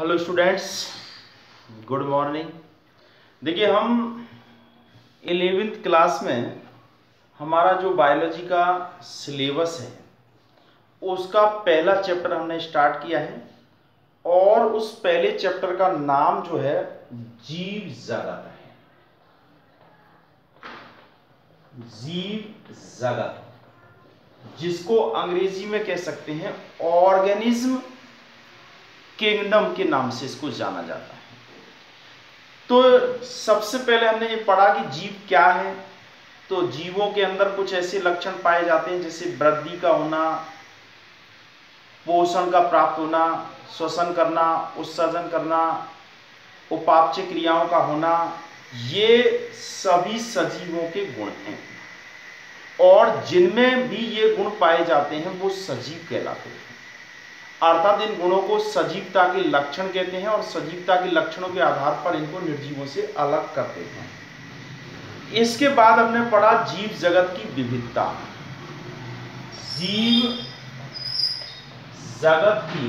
Hello students, good morning. देखिए, हम 11वीं क्लास में हमारा जो बायोलॉजी का सिलेबस है उसका पहला चैप्टर हमने स्टार्ट किया है और उस पहले चैप्टर का नाम जो है जीव जगत है। जीव जगत, जिसको अंग्रेजी में कह सकते हैं ऑर्गेनिज्म किंगडम के नाम से इसको जाना जाता है। तो सबसे पहले हमने ये पढ़ा कि जीव क्या है। तो जीवों के अंदर कुछ ऐसे लक्षण पाए जाते हैं जैसे वृद्धि का होना, पोषण का प्राप्त होना, श्वसन करना, उत्सर्जन करना, उपापचय क्रियाओं का होना। ये सभी सजीवों के गुण हैं और जिनमें भी ये गुण पाए जाते हैं वो सजीव कहलाते हैं। अर्थात इन गुणों को सजीवता के लक्षण कहते हैं और सजीवता के लक्षणों के आधार पर इनको निर्जीवों से अलग करते हैं। इसके बाद हमने पढ़ा जीव जगत की विविधता। जीव जगत की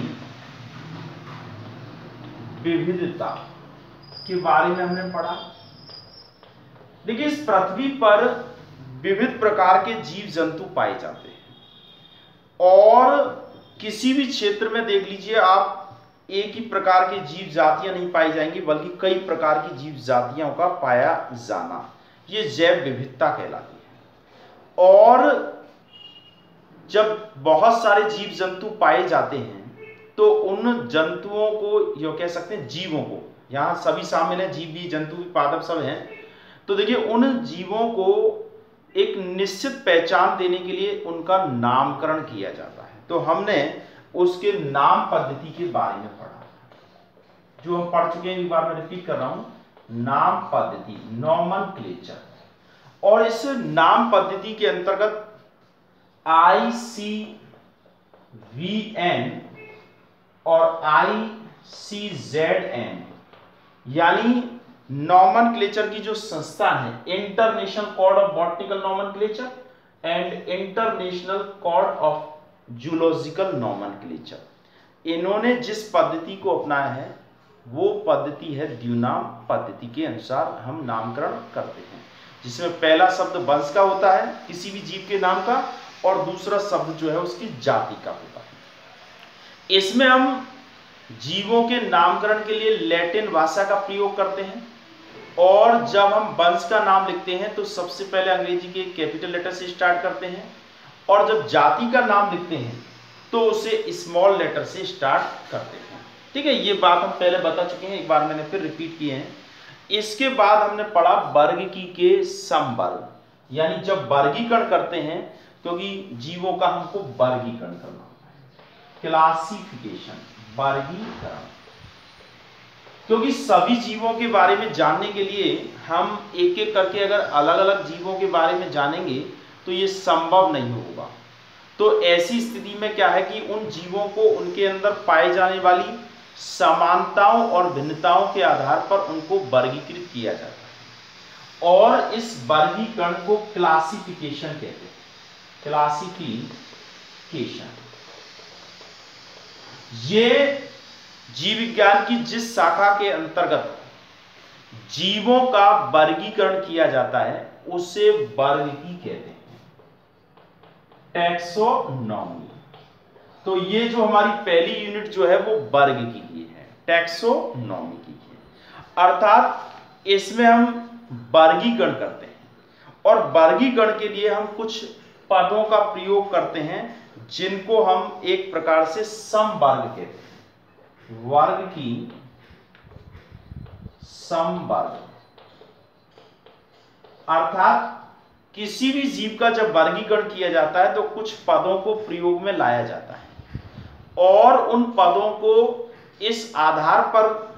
विविधता के बारे में हमने पढ़ा। देखिए, इस पृथ्वी पर विविध प्रकार के जीव जंतु पाए जाते हैं और किसी भी क्षेत्र में देख लीजिए आप, एक ही प्रकार के जीव जातियां नहीं पाई जाएंगी बल्कि कई प्रकार की जीव जातियों का पाया जाना, ये जैव विविधता कहलाती है। और जब बहुत सारे जीव जंतु पाए जाते हैं तो उन जंतुओं को, यो कह सकते हैं जीवों को, यहाँ सभी शामिल हैं, जीव भी जंतु भी पादप सब हैं। तो देखिए, उन जीवों को एक निश्चित पहचान देने के लिए उनका नामकरण किया जाता है। तो हमने उसके नाम पद्धति के बारे में पढ़ा, जो हम पढ़ चुके हैं, एक बार मैं रिपीट कर रहा हूं, नाम पद्धति, नोमेनक्लेचर। और इस नाम पद्धति के अंतर्गत ICVN और ICZN यानी नोमेनक्लेचर की जो संस्था है, international code of botanical nomenclature and international code of zoological nomenclature, इन्होंने जिस पद्धति को अपनाया है वो पद्धति है द्विनाम पद्धति के अनुसार हम नामकरण करते हैं, जिसमें पहला शब्द वंश का होता है किसी भी जीव के नाम का और दूसरा शब्द जो है उसकी जाति का होता है। इसमें हम जीवों के नामकरण के लिए लैटिन भाषा का प्रयोग करते हैं और जब हम वंश का नाम लिखते हैं तो सबसे पहले अंग्रेजी के कैपिटल लेटर से स्टार्ट करते हैं और जब जाति का नाम लिखते हैं तो उसे स्मॉल लेटर से स्टार्ट करते हैं। ठीक है, ये बात हम पहले बता चुके हैं, एक बार मैंने फिर रिपीट किए हैं। इसके बाद हमने पढ़ा वर्गीकी के समवर्ग, यानी जब वर्गीकरण करते हैं, क्योंकि जीवों का हमको वर्गीकरण करना होता है, क्लासिफिकेशन, वर्गीकरण। क्योंकि सभी जीवों के बारे में जानने के लिए हम एक एक करके अगर अलग अलग जीवों के बारे में जानेंगे तो ये संभव नहीं होगा। तो ऐसी स्थिति में क्या है कि उन जीवों को उनके अंदर पाए जाने वाली समानताओं और भिन्नताओं के आधार पर उनको वर्गीकृत किया जाता है और इस वर्गीकरण को क्लासिफिकेशन कहते हैं। क्लासिफिकेशन, ये जीव विज्ञान की जिस शाखा के अंतर्गत जीवों का वर्गीकरण किया जाता है उसे वर्गीकी कहते हैं, टैक्सोनॉमी। तो ये जो हमारी पहली यूनिट जो है वो वर्गीकी की है, टैक्सोनॉमी की है। अर्थात इसमें हम वर्गीकरण करते हैं और वर्गीकरण के लिए हम कुछ पदों का प्रयोग करते हैं जिनको हम एक प्रकार से समवर्ग कहते हैं। वर्ग की समवर्ग, अर्थात किसी भी जीव का जब वर्गीकरण किया जाता है तो कुछ पदों को प्रयोग में लाया जाता है और उन पदों को इस आधार पर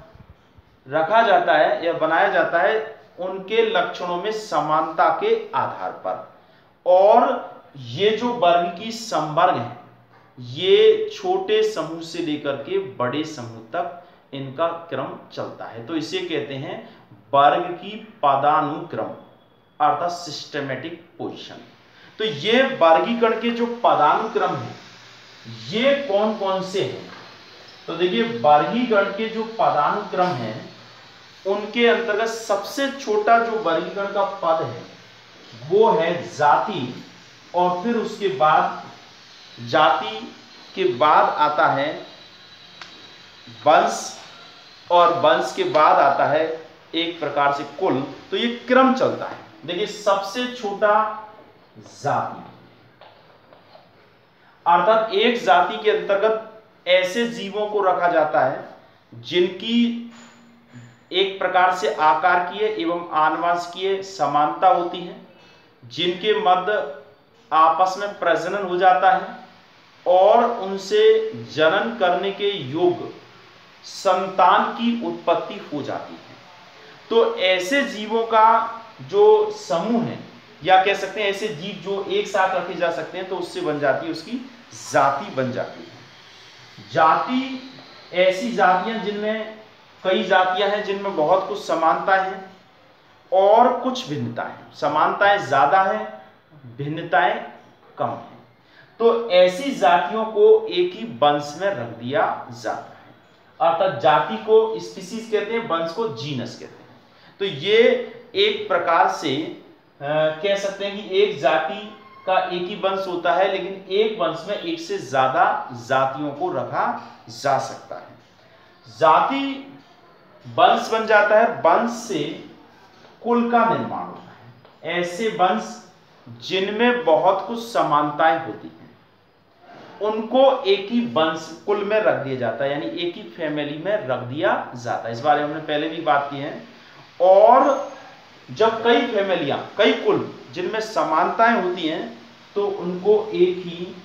रखा जाता है या बनाया जाता है उनके लक्षणों में समानता के आधार पर। और ये जो वर्ग की समवर्ग है ये छोटे समूह से लेकर के बड़े समूह तक इनका क्रम चलता है, तो इसे कहते हैं वर्ग की पदानुक्रम, अर्थात सिस्टेमेटिक पोजीशन। तो ये वर्गीकरण के जो पदानुक्रम है ये कौन कौन से हैं तो देखिए वर्गीकरण के जो पदानुक्रम है उनके अंतर्गत सबसे छोटा जो वर्गीकरण का पद है वो है जाति, और फिर उसके बाद जाति के बाद आता है वंश, और वंश के बाद आता है एक प्रकार से कुल। तो ये क्रम चलता है। देखिए सबसे छोटा जाति, अर्थात एक जाति के अंतर्गत ऐसे जीवों को रखा जाता है जिनकी एक प्रकार से आकारकीय एवं आनुवंशिकीय समानता होती है, जिनके मध्य आपस में प्रजनन हो जाता है और उनसे जनन करने के योग्य संतान की उत्पत्ति हो जाती है। तो ऐसे जीवों का जो समूह है, या कह सकते हैं ऐसे जीव जो एक साथ रखे जा सकते हैं, तो उससे बन जाती है उसकी जाति बन जाती है। जाति ऐसी जातियां जिनमें कई जातियां हैं जिनमें बहुत कुछ समानता है और कुछ भिन्नता है, समानताएं ज्यादा है, भिन्नताएं कम है। तो ऐसी जातियों को एक ही वंश में रख दिया जाता है, अर्थात जाति को स्पीसीज कहते हैं, वंश को जीनस कहते हैं। तो ये एक प्रकार से कह सकते हैं कि एक जाति का एक ही वंश होता है, लेकिन एक वंश में एक से ज्यादा जातियों को रखा जा सकता है। जाति वंश बन जाता है, वंश से कुल का निर्माण होता है। ऐसे वंश जिनमें बहुत कुछ समानताएं होती हैं उनको एक ही वंश कुल में रख दिया जाता है, यानी एक ही फैमिली में रख दिया जाता है। इस बारे में हमने पहले भी बात की है। और जब कई फैमिलियां, कई कुल जिनमें समानताएं होती हैं, तो उनको एक ही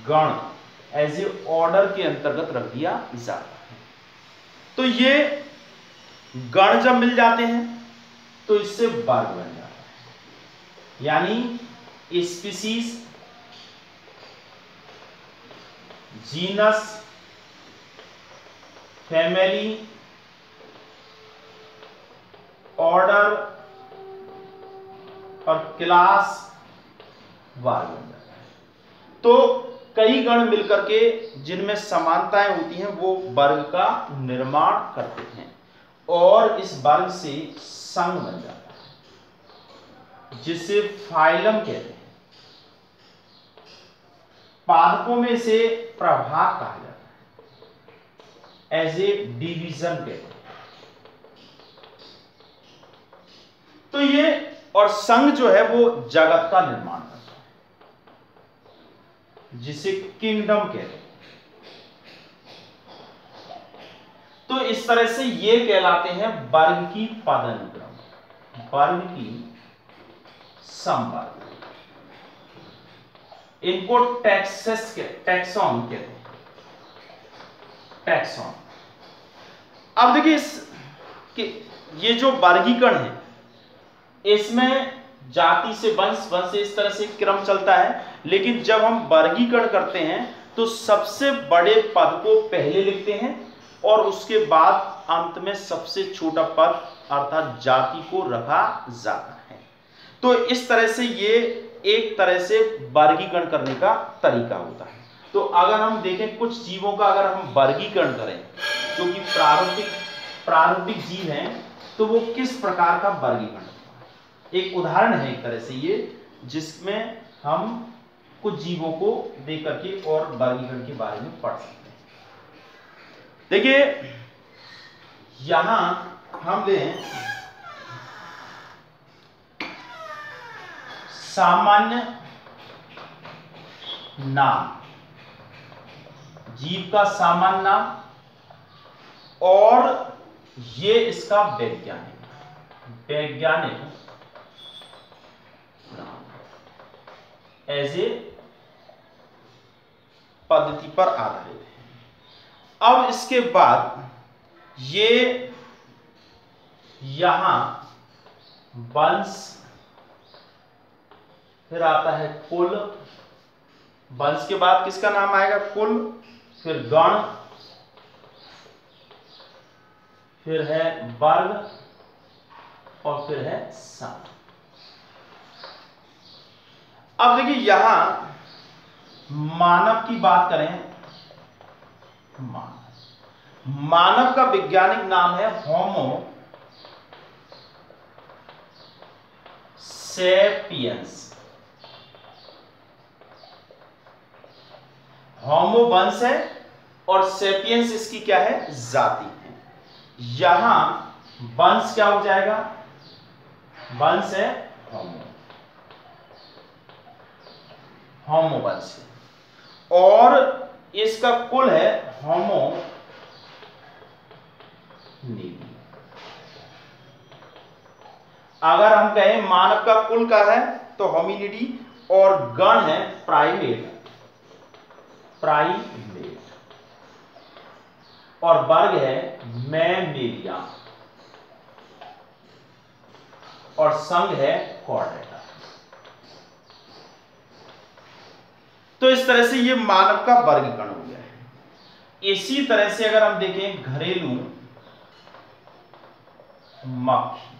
गण एज ए ऑर्डर के अंतर्गत रख दिया जाता है। तो ये गण जब मिल जाते हैं तो इससे वर्ग बन जाता है, यानी स्पीसीज, जीनस, फैमिली, ऑर्डर और क्लास वर्ग बन जाता है। तो कई गण मिलकर के जिनमें समानताएं होती हैं वो वर्ग का निर्माण करते हैं, और इस वर्ग से संघ बन जाता है जिसे फाइलम कहते हैं। पादपों में से प्रभाग कहा जाता है, एज ए डिवीजन कहते हैं। तो ये और संघ जो है वो जगत का निर्माण करता है, जिसे किंगडम कहते हैं। तो इस तरह से ये कहलाते हैं वर्ग की पदानुक्रम, वर्ग की समवर्ग। इनको टैक्सॉन कहते हैं, टैक्सॉन। अब देखिए ये जो वर्गीकरण है इसमें जाति से वंश, वंश से इस तरह से क्रम चलता है। लेकिन जब हम वर्गीकरण करते हैं तो सबसे बड़े पद को पहले लिखते हैं और उसके बाद अंत में सबसे छोटा पद अर्थात जाति को रखा जाता है। तो इस तरह से ये एक तरह से वर्गीकरण करने का तरीका होता है। तो अगर हम देखें कुछ जीवों का अगर हम वर्गीकरण करें जो कि प्रारंभिक जीव हैं, तो वो किस प्रकार का वर्गीकरण, एक उदाहरण है एक तरह से ये, जिसमें हम कुछ जीवों को देख करके और वर्गीकरण के बारे में पढ़ सकते हैं। देखिए यहां हम लें सामान्य नाम, जीव का सामान्य नाम, और ये इसका वैज्ञानिक एज ए पद्धति पर आधारित है। अब इसके बाद ये यहां वंश, फिर आता है कुल, वंश के बाद किसका नाम आएगा, कुल, फिर गण, फिर है वर्ग, और फिर है संघ। अब देखिए यहां मानव की बात करें, मानव मानव का वैज्ञानिक नाम है होमो सेपियंस। होमो वंश है और सेपियंस इसकी क्या है, जाति है। यहां वंश क्या हो जाएगा, वंश है होमो, होमो वंश है। और इसका कुल है होमो नीडी। अगर हम कहें मानव का कुल का है तो होमिनिडी, और गण है प्राइमेट, और वर्ग है मैमेलिया, और संघ है कॉर्डेटा। तो इस तरह से ये मानव का वर्गीकरण हो गया है। इसी तरह से अगर हम देखें घरेलू मक्खी,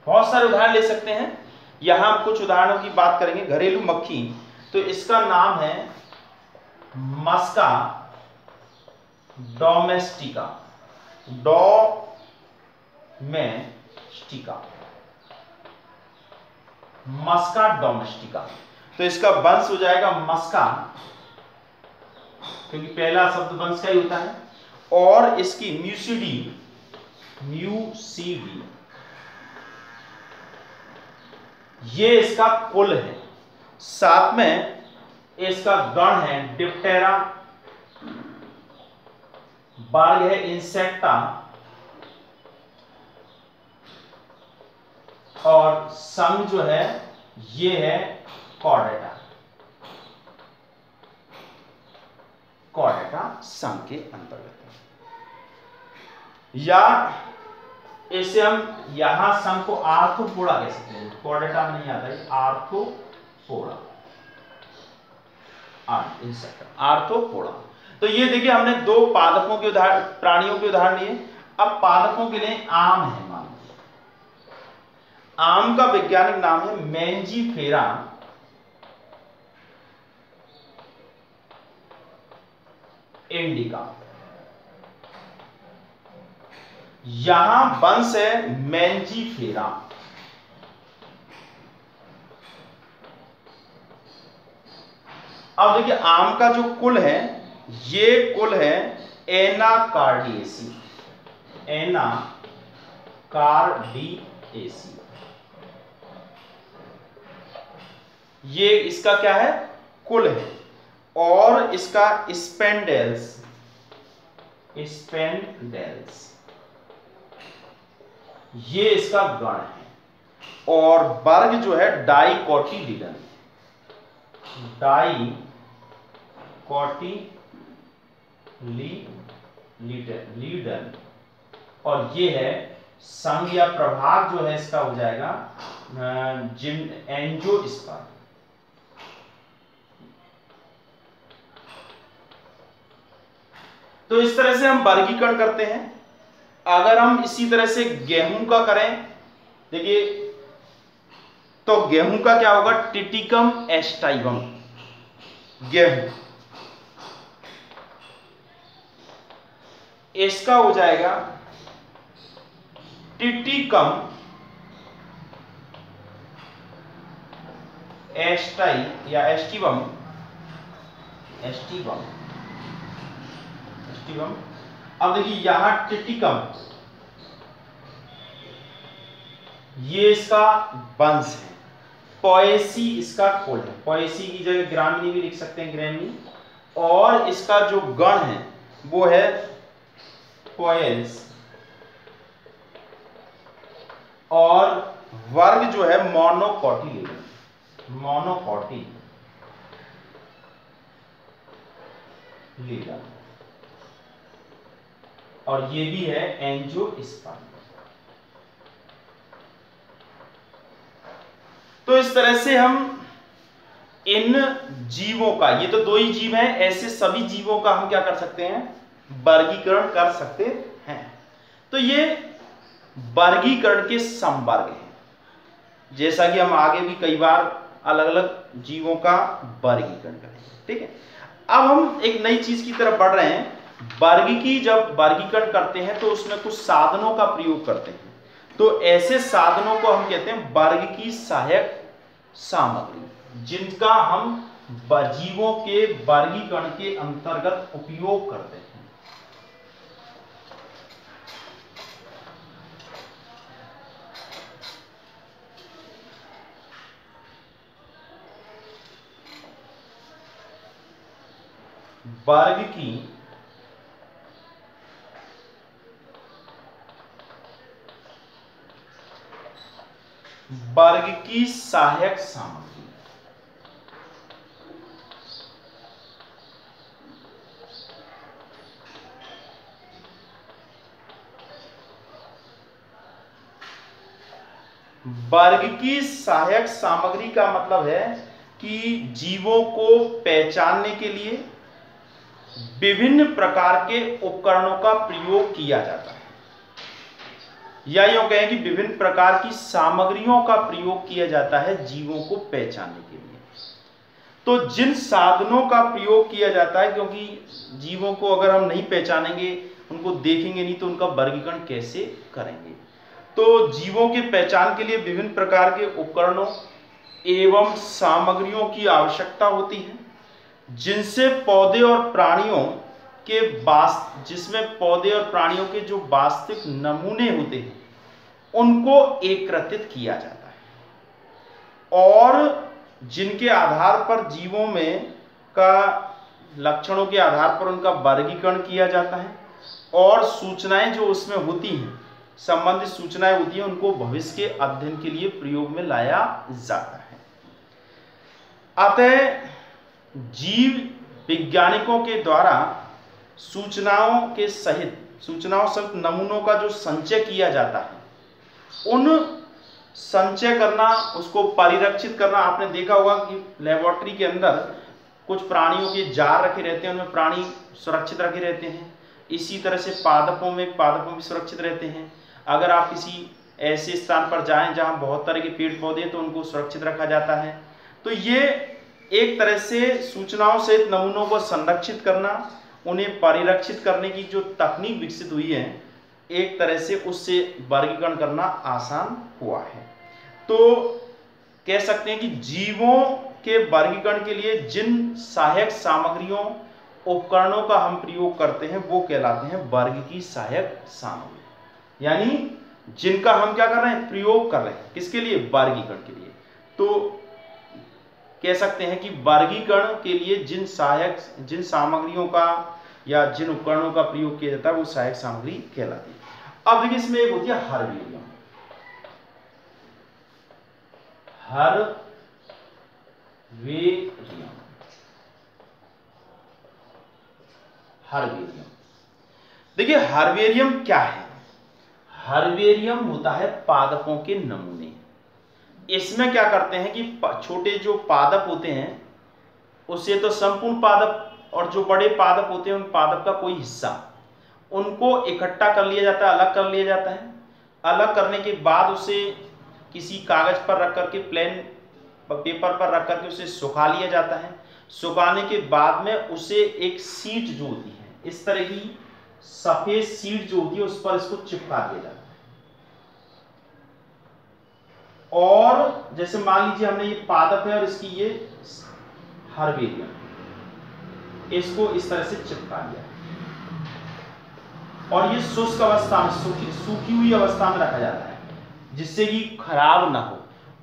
बहुत सारे उदाहरण ले सकते हैं। यहां हम कुछ उदाहरणों की बात करेंगे। घरेलू मक्खी, तो इसका नाम है मस्का डोमेस्टिका, डोमेस्टिका, मस्का डोमेस्टिका। तो इसका वंश हो जाएगा मस्का, क्योंकि पहला शब्द वंश का ही होता है। और इसकी म्यूसिडी, म्यूसिडी ये इसका कुल है। साथ में इसका गण है डिप्टेरा, वर्ग है इंसेक्टा, और संघ जो है ये है कॉर्डेटा। कॉर्डेटा संघ के अंतर्गत है। या इसे हम यहां संघ को आर्थ्रोपोडा कह सकते हैं। कॉर्डेटा में नहीं आता है, आर्थ्रोपोडा, आर्थ्रोपोडा। तो ये देखिए हमने दो पादपों के उदाहरण, प्राणियों के उदाहरण लिए। अब पादपों के लिए आम है। मान आम का वैज्ञानिक नाम है मैंजीफेरा इंडिका। यहां वंश है मैंजीफेरा। अब देखिए आम का जो कुल है, ये कुल है एनाकार्डिएसी, एनाकार्डिएसी। ये इसका क्या है, कुल है। और इसका स्पेंडेल्स, स्पेंडेल्स ये इसका गण है। और वर्ग जो है डाइकोटिलीडन, डाइकोटिलीडन, और ये है संघ या प्रभाग जो है इसका हो जाएगा एंजियोस्पर्म। तो इस तरह से हम वर्गीकरण करते हैं। अगर हम इसी तरह से गेहूं का करें, देखिए तो गेहूं का क्या होगा, टिटिकम एस्टाइवम, गेहूं। इसका हो जाएगा टिटिकम एस्टाई या एस्टिवम, एस्टिवम। अब देखिए यहां टिटिकम ये इसका वंश है। पोएसी इसका कुल है। पोएसी की जगह ग्रामीणी भी लिख सकते हैं, ग्रामीणी। और इसका जो गण है वो है पोएल्स, और वर्ग जो है मोनोकोटिलीडन, मोनोकोटिलीडन, और ये भी है एंजियोस्पर्म। तो इस तरह से हम इन जीवों का, ये तो दो ही जीव हैं, ऐसे सभी जीवों का हम क्या कर सकते हैं, वर्गीकरण कर सकते हैं। तो ये वर्गीकरण के संवर्ग हैं। जैसा कि हम आगे भी कई बार अलग अलग जीवों का वर्गीकरण करेंगे। ठीक है। अब हम एक नई चीज की तरफ बढ़ रहे हैं, वर्गीकी जब वर्गीकरण करते हैं तो उसमें कुछ साधनों का प्रयोग करते हैं, तो ऐसे साधनों को हम कहते हैं वर्गीकी सहायक सामग्री, जिनका हम जीवों के वर्गीकरण के अंतर्गत उपयोग करते हैं। वर्गीकी सहायक सामग्री। वर्गीकी सहायक सामग्री का मतलब है कि जीवों को पहचानने के लिए विभिन्न प्रकार के उपकरणों का प्रयोग किया जाता है, या यूं कहें कि विभिन्न प्रकार की सामग्रियों का प्रयोग किया जाता है जीवों को पहचानने के लिए। तो जिन साधनों का प्रयोग किया जाता है, क्योंकि जीवों को अगर हम नहीं पहचानेंगे, उनको देखेंगे नहीं, तो उनका वर्गीकरण कैसे करेंगे। तो जीवों के पहचान के लिए विभिन्न प्रकार के उपकरणों एवं सामग्रियों की आवश्यकता होती है, जिनसे पौधे और प्राणियों के जिसमें पौधे और प्राणियों के जो वास्तविक नमूने होते हैं उनको एकत्रित किया जाता है, और जिनके आधार पर जीवों में का लक्षणों के आधार पर उनका वर्गीकरण किया जाता है, और सूचनाएं जो उसमें होती हैं, संबंधित सूचनाएं होती हैं, उनको भविष्य के अध्ययन के लिए प्रयोग में लाया जाता है। अतः जीव वैज्ञानिकों के द्वारा सूचनाओं सहित नमूनों का जो संचय किया जाता है, उन संचय करना, उसको परिरक्षित करना। आपने देखा होगा कि लेबोरेटरी के अंदर कुछ प्राणियों के जार रखे रहते हैं, उनमें प्राणी सुरक्षित रखे रहते हैं। इसी तरह से पादपों भी सुरक्षित रहते हैं। अगर आप किसी ऐसे स्थान पर जाएं जहां बहुत तरह के पेड़ पौधे हैं, तो उनको सुरक्षित रखा जाता है। तो ये एक तरह से सूचनाओं सहित नमूनों को संरक्षित करना, उन्हें परिरक्षित करने की जो तकनीक विकसित हुई है, एक तरह से उससे वर्गीकरण करना आसान हुआ है। तो कह सकते हैं कि जीवों के वर्गीकरण के लिए जिन सहायक सामग्रियों उपकरणों का हम प्रयोग करते हैं वो कहलाते हैं वर्गीकी सहायक सामग्री, यानी जिनका हम क्या कर रहे हैं, प्रयोग कर रहे हैं, किसके लिए, वर्गीकरण के लिए। तो कह सकते हैं कि वर्गीकरण के लिए जिन सामग्रियों का या जिन उपकरणों का प्रयोग किया जाता है वो सहायक सामग्री कहलाती है। अब देखिए, इसमें एक होती है हर्बेरियम। हर्बेरियम देखिए, हर्बेरियम क्या है। हर्बेरियम होता है पादपों के नमूने। इसमें क्या करते हैं कि छोटे जो पादप होते हैं उससे तो संपूर्ण पादप, और जो बड़े पादप होते हैं उन पादप का कोई हिस्सा, उनको इकट्ठा कर लिया जाता है, अलग कर लिया जाता है। अलग करने के बाद उसे किसी कागज पर रख करके, प्लेन पेपर पर रख करके उसे सुखा लिया जाता है। सुखाने के बाद में उसे एक शीट जो होती है, इस तरह की सफेद शीट जो होती है, उस पर इसको चिपका दिया जाता है। और जैसे मान लीजिए हमने ये पादप है और इसकी ये हर्बेरियम, इसको इस तरह से चिपका दिया और ये शुष्क अवस्था में, सूखी हुई अवस्था में रखा जाता है, जिससे कि खराब ना हो।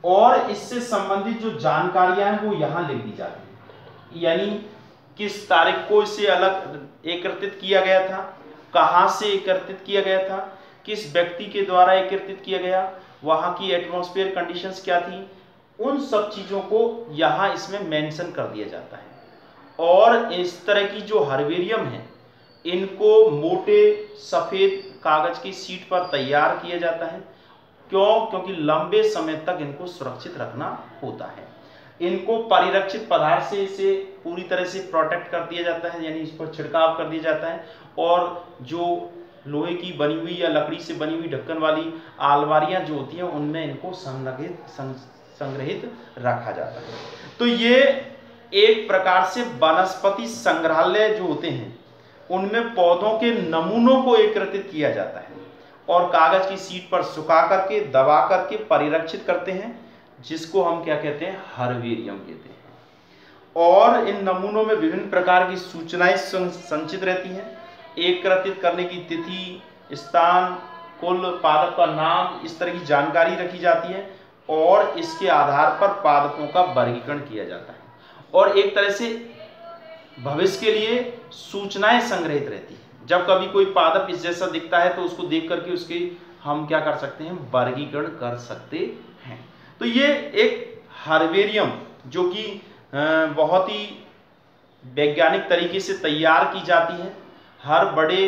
और इससे संबंधित जो जानकारियां हैं वो यहां लिख दी जाती है, यानी किस तारीख को इसे अलग एकत्रित किया गया था, कहां से एकत्रित किया गया था, किस व्यक्ति के द्वारा एकत्रित किया गया, वहां की एटमॉस्फेयर कंडीशंस क्या थी, उन सब चीजों को यहां इसमें मेंशन कर दिया जाता है। और इस तरह की जो हर्बेरियम है, इनको मोटे सफेद कागज की शीट पर तैयार किया जाता है। क्यों? क्योंकि लंबे समय तक इनको सुरक्षित रखना होता है। इनको परिरक्षित पदार्थ से इसे पूरी तरह से प्रोटेक्ट कर दिया जाता है, यानी इस पर छिड़काव कर दिया जाता है। और जो लोहे की बनी हुई या लकड़ी से बनी हुई ढक्कन वाली आलमारियां जो होती हैं, उनमें इनको संग्रहित रखा जाता है। तो ये एक प्रकार से वनस्पति संग्रहालय जो होते हैं उनमें पौधों के नमूनों को एकत्रित किया जाता है और कागज की शीट पर सुखा करके दबा करके परिरक्षित करते हैं, जिसको हम क्या कहते हैं, हर्बेरियम कहते हैं। और इन नमूनों में विभिन्न प्रकार की सूचनाएं संचित रहती हैं। एकत्रित करने की तिथि, स्थान, कुल पादप का नाम, इस तरह की जानकारी रखी जाती है और इसके आधार पर पादपों का वर्गीकरण किया जाता है और एक तरह से भविष्य के लिए सूचनाएं संग्रहित रहती है। जब कभी कोई पादप इस जैसा दिखता है तो उसको देख करके उसके हम क्या कर सकते हैं, वर्गीकरण कर सकते हैं। तो ये एक हर्बेरियम जो कि बहुत ही वैज्ञानिक तरीके से तैयार की जाती है। हर बड़े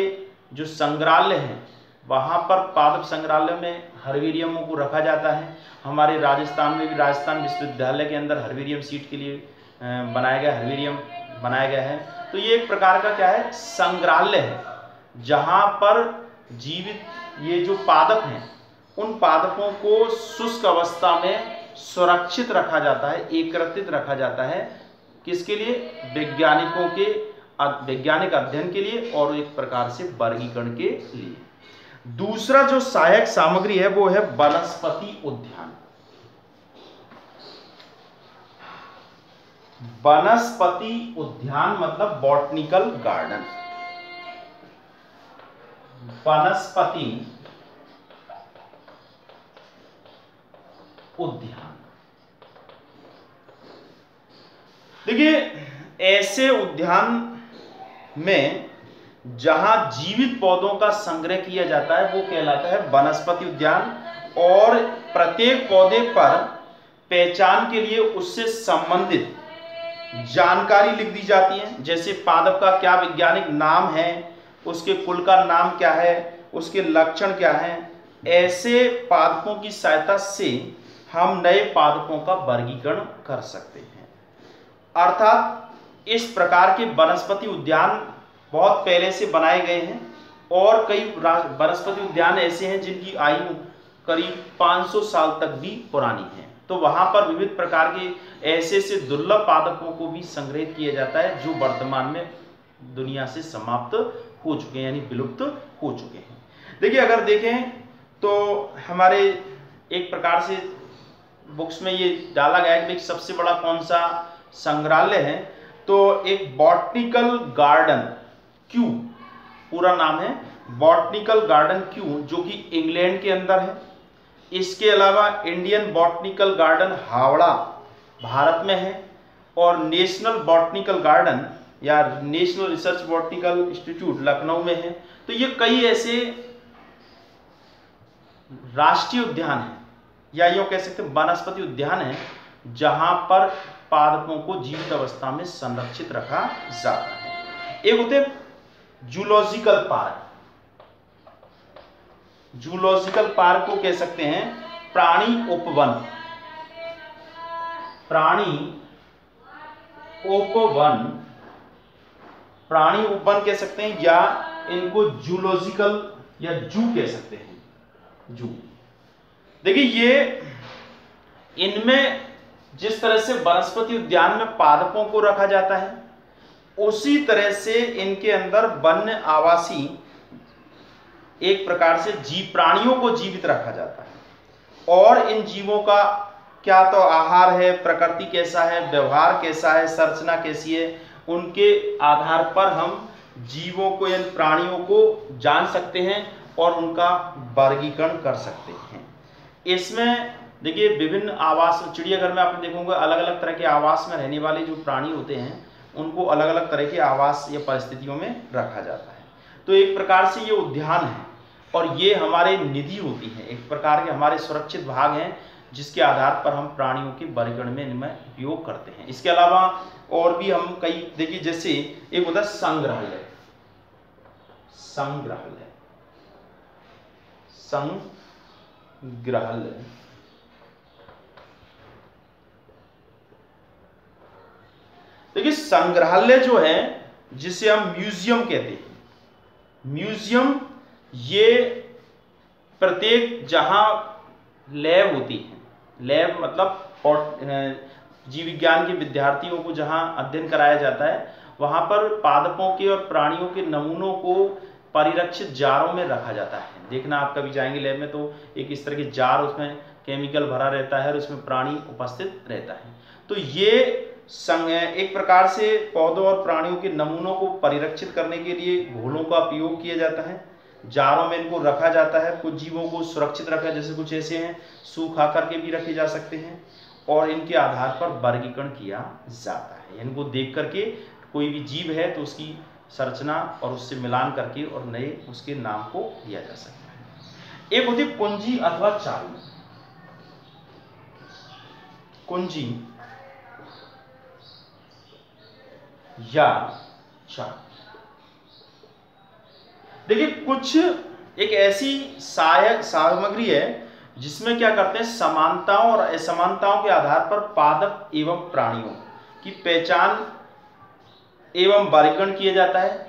जो संग्रहालय हैं वहाँ पर पादप संग्रहालय में हर्बेरियमों को रखा जाता है। हमारे राजस्थान में भी राजस्थान विश्वविद्यालय के अंदर हर्बेरियम सीट के लिए बनाया गया हर्बेरियम बनाया गया है। तो ये एक प्रकार का क्या है, संग्रहालय है, जहाँ पर जीवित ये जो पादप हैं उन पादपों को शुष्क अवस्था में सुरक्षित रखा जाता है, एकत्रित रखा जाता है। किसके लिए, वैज्ञानिकों के वैज्ञानिक अध्ययन के लिए और एक प्रकार से वर्गीकरण के लिए। दूसरा जो सहायक सामग्री है वो है वनस्पति उद्यान। वनस्पति उद्यान मतलब बॉटनिकल गार्डन। वनस्पति उद्यान, देखिए ऐसे उद्यान में जहां जीवित पौधों का संग्रह किया जाता है वो कहलाता है वनस्पति उद्यान और प्रत्येक पौधे पर पहचान के लिए उससे संबंधित जानकारी लिख दी जाती है। जैसे पादप का क्या वैज्ञानिक नाम है, उसके कुल का नाम क्या है, उसके लक्षण क्या है। ऐसे पादपों की सहायता से हम नए पादपों का वर्गीकरण कर सकते हैं। अर्थात इस प्रकार के वनस्पति उद्यान बहुत पहले से बनाए गए हैं और कई वनस्पति उद्यान ऐसे हैं जिनकी आयु करीब 500 साल तक भी पुरानी है। तो वहां पर विविध प्रकार के ऐसे से दुर्लभ पादपों को भी संग्रहित किया जाता है जो वर्तमान में दुनिया से समाप्त हो चुके हैं, यानी विलुप्त हो चुके हैं। देखिए अगर देखें तो हमारे एक प्रकार से बुक्स में ये डाला गया है कि सबसे बड़ा कौन सा संग्रहालय है, तो एक बॉटनिकल गार्डन क्यू, पूरा नाम है बॉटनिकल गार्डन क्यू, जो कि इंग्लैंड के अंदर है। इसके अलावा Indian botanical garden Howrah Bharat में है और नेशनल बॉटनिकल गार्डन या national research botanical institute Lucknow में है। तो ये कई ऐसे राष्ट्रीय उद्यान हैं या यूं कह सकते हैं वनस्पति उद्यान है जहां पर पादपों को जीवित अवस्था में संरक्षित रखा जाता है। एक होते जूलॉजिकल पार्क। जूलॉजिकल पार्क को कह सकते हैं प्राणी उपवन। प्राणी उपवन, प्राणी उपवन कह सकते हैं या इनको जूलॉजिकल या जू कह सकते हैं, जू। देखिए ये इनमें जिस तरह से वनस्पति उद्यान में पादपों को रखा जाता है उसी तरह से इनके अंदर वन्य आवासी एक प्रकार से जीव प्राणियों को जीवित रखा जाता है और इन जीवों का क्या तो आहार है, प्रकृति कैसा है, व्यवहार कैसा है, संरचना कैसी है, उनके आधार पर हम जीवों को इन प्राणियों को जान सकते हैं और उनका वर्गीकरण कर सकते हैं। इसमें देखिए विभिन्न आवास, चिड़ियाघर में आपने देखोगे अलग अलग तरह के आवास में रहने वाले जो प्राणी होते हैं उनको अलग अलग तरह के आवास या परिस्थितियों में रखा जाता है। तो एक प्रकार से ये उद्यान है और ये हमारे निधि होती है, एक प्रकार के हमारे सुरक्षित भाग हैं जिसके आधार पर हम प्राणियों के वर्गीकरण में इनमें उपयोग करते हैं। इसके अलावा और भी हम कई, देखिए जैसे एक होता है संग्रहालय। संग्रहालय, संग्रहालय देखिए संग्रहालय जो है जिसे हम म्यूजियम कहते हैं, म्यूजियम ये प्रत्येक जहां लैब होती है, लैब मतलब जीव विज्ञान के विद्यार्थियों को जहां अध्ययन कराया जाता है वहां पर पादपों के और प्राणियों के नमूनों को परिरक्षित जारों में रखा जाता है। देखना आप कभी जाएंगे लैब में तो एक इस तरह के जार, उसमें केमिकल भरा रहता है और उसमें प्राणी उपस्थित रहता है। तो ये एक प्रकार से पौधों और प्राणियों के नमूनों को परिरक्षित करने के लिए घोलों का उपयोग किया जाता है। जारों में इनको रखा जाता है। कुछ जीवों को सुरक्षित रखा, जैसे कुछ ऐसे हैं सूखा करके भी रखे जा सकते हैं, और इनके आधार पर वर्गीकरण किया जाता है। इनको देख करके कोई भी जीव है तो उसकी संरचना और उससे मिलान करके और नए उसके नाम को दिया जा सकता है। एक होती है कुंजी अथवा चालू। कुंजी या चालू, देखिए कुछ एक ऐसी सहायक सामग्री है जिसमें क्या करते हैं, समानताओं और असमानताओं के आधार पर पादप एवं प्राणियों की पहचान एवं वर्गीकरण किया जाता है।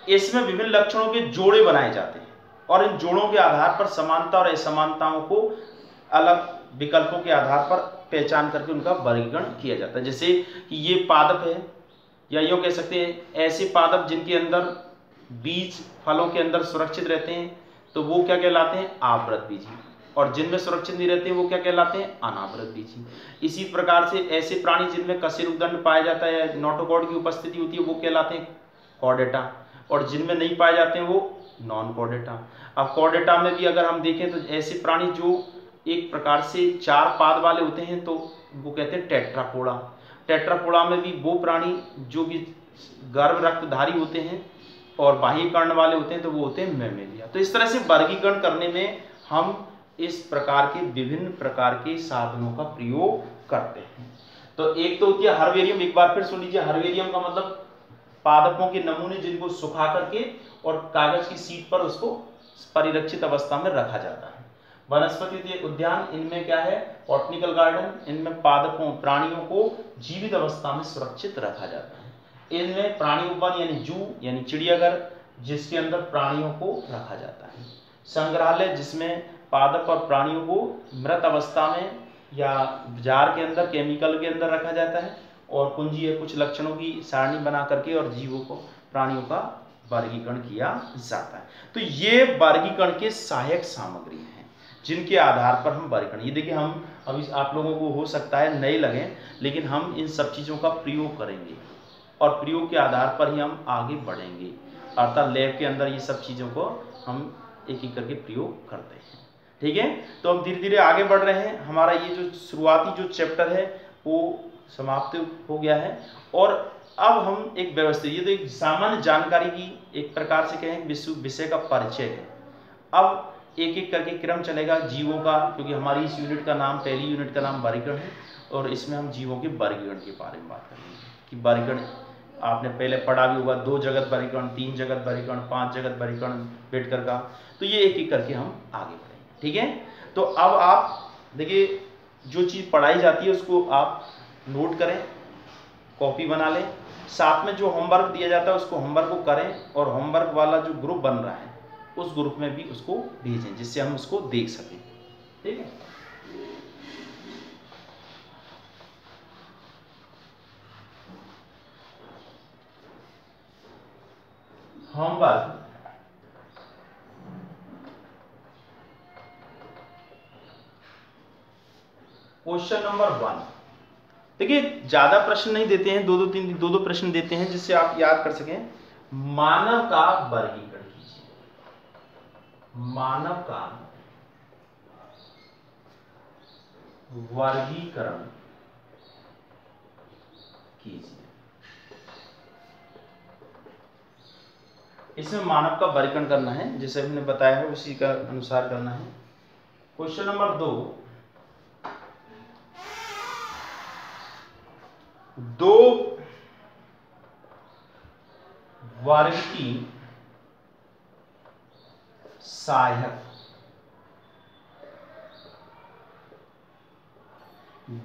इसमें विभिन्न लक्षणों के जोड़े बनाए जाते हैं और इन जोड़ों के आधार पर समानता और असमानताओं को अलग विकल्पों के आधार पर पहचान करके उनका वर्गीकरण किया जाता है। जैसे कि ये पादप है, या यूँ कह सकते हैं ऐसे पादप जिनके अंदर बीज फलों के अंदर सुरक्षित रहते हैं तो वो क्या कहलाते हैं, आवृत बीजी, और जिनमें सुरक्षित नहीं रहते हैं वो क्या कहलाते हैं, अनावृत बीजी। इसी प्रकार से ऐसे प्राणी जिनमें कशेरुकदंड पाया जाता है, नोटोकॉर्ड की उपस्थिति होती है, वो कहलाते हैं कॉर्डेटा, और जिनमें नहीं पाए जाते हैं वो नॉन कॉर्डेटा। अब कॉर्डेटा में भी अगर हम देखें तो ऐसे प्राणी जो एक प्रकार से 4 पाद वाले होते हैं तो वो कहते हैं टेट्रापोडा। टेट्रापोडा में भी वो प्राणी जो कि गर्भ रक्तधारी होते हैं और बाह्य कर्ण वाले होते हैं तो वो होते हैं मैमेलिया। तो इस तरह से वर्गीकरण करने में हम इस प्रकार के विभिन्न प्रकार के साधनों का प्रयोग करते हैं। तो एक तो होती है हर्बेरियम। एक बार फिर सुन लीजिए, हर्बेरियम का मतलब पादपों के नमूने जिनको सुखा करके और कागज की शीट पर उसको परिरक्षित अवस्था में रखा जाता है। वनस्पति उद्यान, इनमें क्या है, बॉटनिकल गार्डन, इनमें पादपों प्राणियों को जीवित अवस्था में सुरक्षित रखा जाता है। इनमें प्राणी उद्यान यानी जू यानी चिड़ियाघर, जिसके अंदर प्राणियों को रखा जाता है। संग्रहालय, जिसमें पादप और प्राणियों को मृत अवस्था में या जार के अंदर केमिकल के अंदर रखा जाता है। और कुंजी है, कुछ लक्षणों की सारणी बना करके और जीवों को प्राणियों का वर्गीकरण किया जाता है। तो ये वर्गीकरण के सहायक सामग्री हैं जिनके आधार पर हम वर्गीकरण, ये देखिए हम अभी आप लोगों को हो सकता है नए लगे, लेकिन हम इन सब चीज़ों का प्रयोग करेंगे और प्रयोग के आधार पर ही हम आगे बढ़ेंगे। अर्थात लैब के अंदर ये सब चीज़ों को हम एक एक करके प्रयोग करते हैं। ठीक है, तो हम धीरे धीरे आगे बढ़ रहे हैं। हमारा ये जो शुरुआती जो चैप्टर है वो समाप्त हो गया है और अब हम एक व्यवस्थित, ये तो एक सामान्य जानकारी की एक प्रकार से कहें विषय का परिचय है। अब एक एक करके क्रम चलेगा जीवों का, क्योंकि हमारी इस यूनिट का नाम, पहली यूनिट का नाम वर्गीकरण है और इसमें हम जीवों के वर्गीकरण के बारे में बात करेंगे कि वर्गीकरण आपने पहले पढ़ा भी होगा, 2 जगत वर्गीकरण, 3 जगत वर्गीकरण, 5 जगत वर्गीकरण बेटकर का। तो ये एक एक करके हम आगे बढ़ेंगे। ठीक है, तो अब आप देखिए जो चीज़ पढ़ाई जाती है उसको आप नोट करें, कॉपी बना लें, साथ में जो होमवर्क दिया जाता है उसको होमवर्क को करें और होमवर्क वाला जो ग्रुप बन रहा है उस ग्रुप में भी उसको भेजें जिससे हम उसको देख सकें। ठीक है, होमवर्क क्वेश्चन नंबर 1। देखिए ज्यादा प्रश्न नहीं देते हैं, दो प्रश्न देते हैं जिससे आप याद कर सकें। मानव का वर्गीकरण कीजिए, मानव का वर्गीकरण कीजिए। इसमें मानव का वर्गीकरण करना है, जैसे हमने बताया है उसी का अनुसार करना है। क्वेश्चन नंबर 2, 2 वर्ग की सहायक,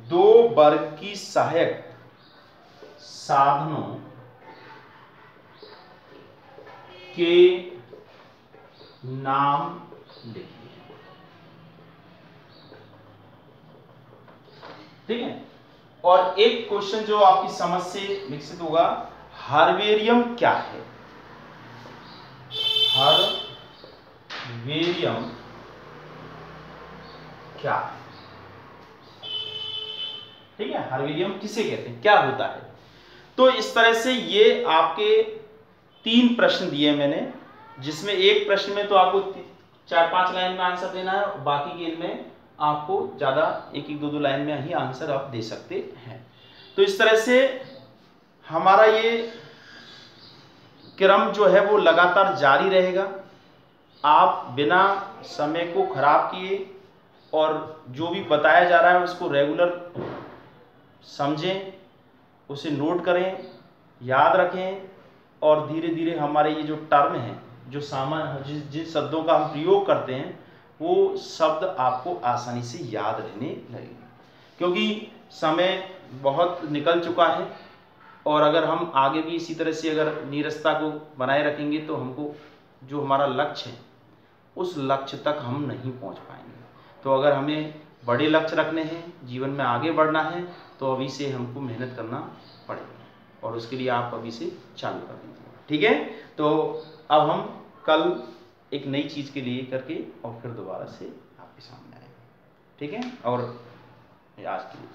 2 वर्ग की सहायक साधनों के नाम लिखिए। ठीक है, और एक क्वेश्चन जो आपकी समझ से विकसित होगा, हर्बेरियम क्या है? हर्बेरियम क्या है? ठीक है, हर्बेरियम किसे कहते हैं, क्या होता है? तो इस तरह से ये आपके 3 प्रश्न दिए मैंने, जिसमें एक प्रश्न में तो आपको 4-5 लाइन में आंसर देना है, बाकी के में आपको ज्यादा 1-1, 2-2 लाइन में ही आंसर आप दे सकते हैं। तो इस तरह से हमारा ये क्रम जो है वो लगातार जारी रहेगा। आप बिना समय को खराब किए और जो भी बताया जा रहा है उसको रेगुलर समझें, उसे नोट करें, याद रखें, और धीरे धीरे हमारे ये जो टर्म हैं, जो सामान्य जिन शब्दों का हम प्रयोग करते हैं, वो शब्द आपको आसानी से याद रहने लगेंगे, क्योंकि समय बहुत निकल चुका है। और अगर हम आगे भी इसी तरह से अगर नीरसता को बनाए रखेंगे तो हमको जो हमारा लक्ष्य है उस लक्ष्य तक हम नहीं पहुंच पाएंगे। तो अगर हमें बड़े लक्ष्य रखने हैं, जीवन में आगे बढ़ना है, तो अभी से हमको मेहनत करना पड़ेगा, और उसके लिए आप अभी से चालू कर दीजिए। ठीक है, तो अब हम कल एक नई चीज़ के लिए करके और फिर दोबारा से आपके सामने आएंगे। ठीक है, और आज के लिए